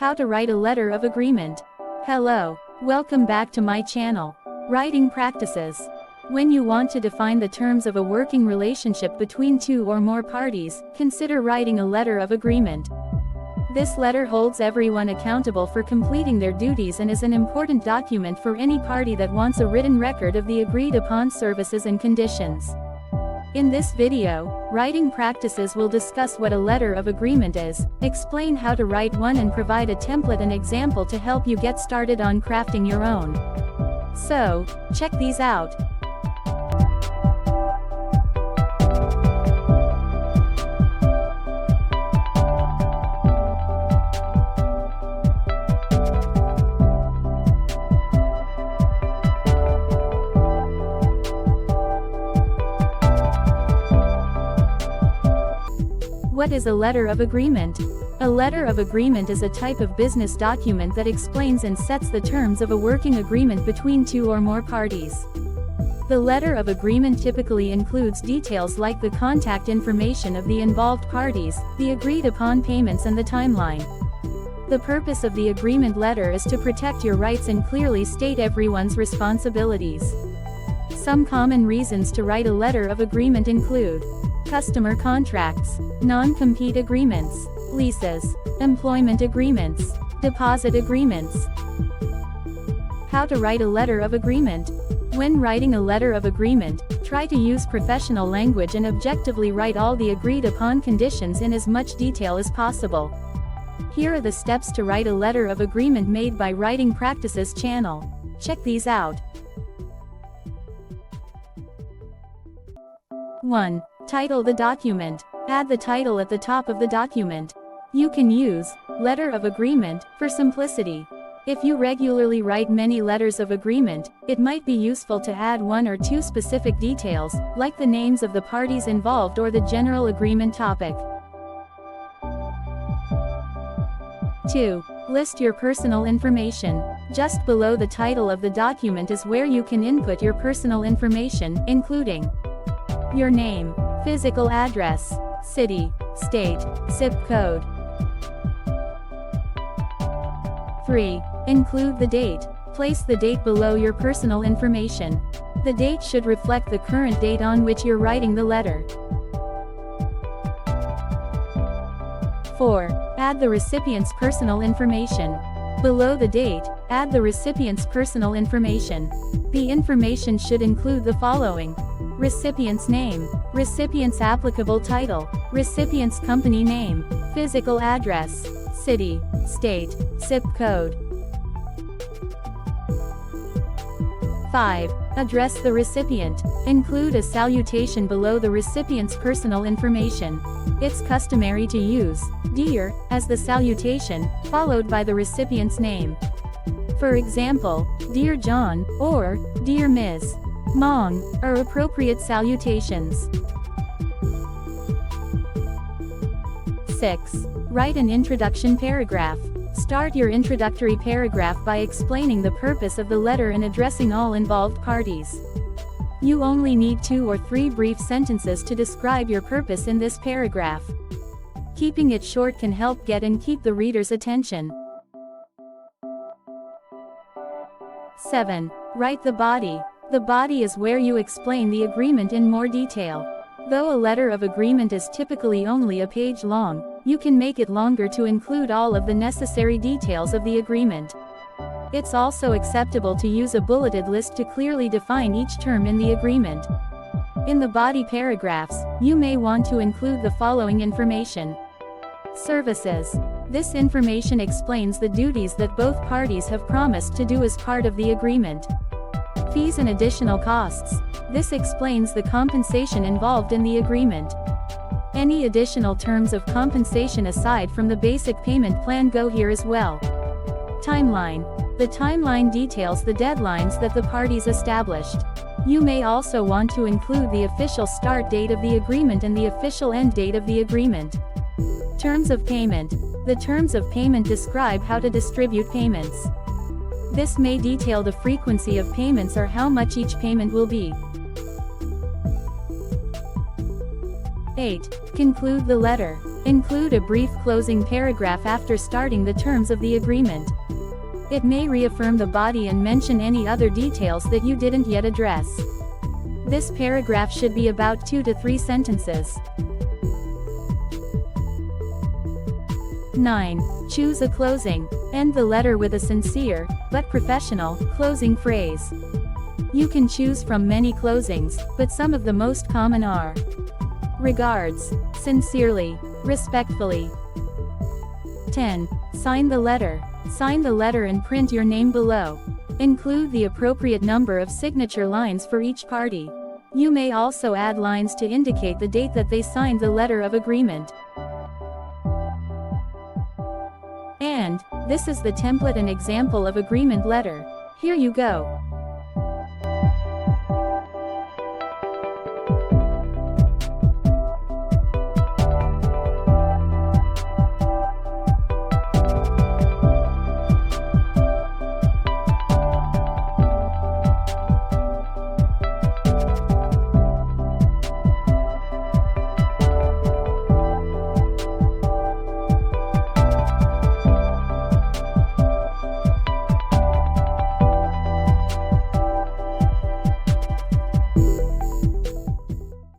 How to write a letter of agreement. Hello, welcome back to my channel. Writing practices. When you want to define the terms of a working relationship between two or more parties, consider writing a letter of agreement. This letter holds everyone accountable for completing their duties and is an important document for any party that wants a written record of the agreed upon services and conditions. In this video, Writing Practices will discuss what a letter of agreement is, explain how to write one and provide a template and example to help you get started on crafting your own. So, check these out. What is a letter of agreement? A letter of agreement is a type of business document that explains and sets the terms of a working agreement between two or more parties. The letter of agreement typically includes details like the contact information of the involved parties, the agreed upon payments and the timeline. The purpose of the agreement letter is to protect your rights and clearly state everyone's responsibilities. Some common reasons to write a letter of agreement include customer contracts, non-compete agreements, leases, employment agreements, deposit agreements. How to write a letter of agreement. When writing a letter of agreement, try to use professional language and objectively write all the agreed upon conditions in as much detail as possible. Here are the steps to write a letter of agreement made by Writing Practices channel. Check these out. 1. Title the document. Add the title at the top of the document. You can use letter of agreement for simplicity. If you regularly write many letters of agreement, it might be useful to add one or two specific details, like the names of the parties involved or the general agreement topic. 2. List your personal information. Just below the title of the document is where you can input your personal information, including your name, physical address, city, state, zip code. 3. Include the date. Place the date below your personal information. The date should reflect the current date on which you're writing the letter. 4. Add the recipient's personal information. Below the date, add the recipient's personal information. The information should include the following: recipient's name, recipient's applicable title, recipient's company name, physical address, city, state, zip code. 5. Address the recipient. Include a salutation below the recipient's personal information. It's customary to use "Dear" as the salutation, followed by the recipient's name. For example, "Dear John" or "Dear Ms. Mong" are appropriate salutations. 6. Write an introduction paragraph. Start your introductory paragraph by explaining the purpose of the letter and addressing all involved parties. You only need 2 or 3 brief sentences to describe your purpose in this paragraph. Keeping it short can help get and keep the reader's attention. 7. Write the body. The body is where you explain the agreement in more detail. Though a letter of agreement is typically only a page long, you can make it longer to include all of the necessary details of the agreement. It's also acceptable to use a bulleted list to clearly define each term in the agreement. In the body paragraphs, you may want to include the following information. Services. This information explains the duties that both parties have promised to do as part of the agreement. Fees and additional costs. This explains the compensation involved in the agreement. Any additional terms of compensation aside from the basic payment plan go here as well. Timeline. The timeline details the deadlines that the parties established. You may also want to include the official start date of the agreement and the official end date of the agreement. Terms of payment. The terms of payment describe how to distribute payments. This may detail the frequency of payments or how much each payment will be. 8. Conclude the letter. Include a brief closing paragraph after starting the terms of the agreement. It may reaffirm the body and mention any other details that you didn't yet address. This paragraph should be about 2 to 3 sentences. 9. Choose a closing. End the letter with a sincere, but professional, closing phrase. You can choose from many closings, but some of the most common are: regards, sincerely, respectfully. 10. Sign the letter. Sign the letter and print your name below. Include the appropriate number of signature lines for each party. You may also add lines to indicate the date that they signed the letter of agreement. And this is the template and example of agreement letter. Here you go.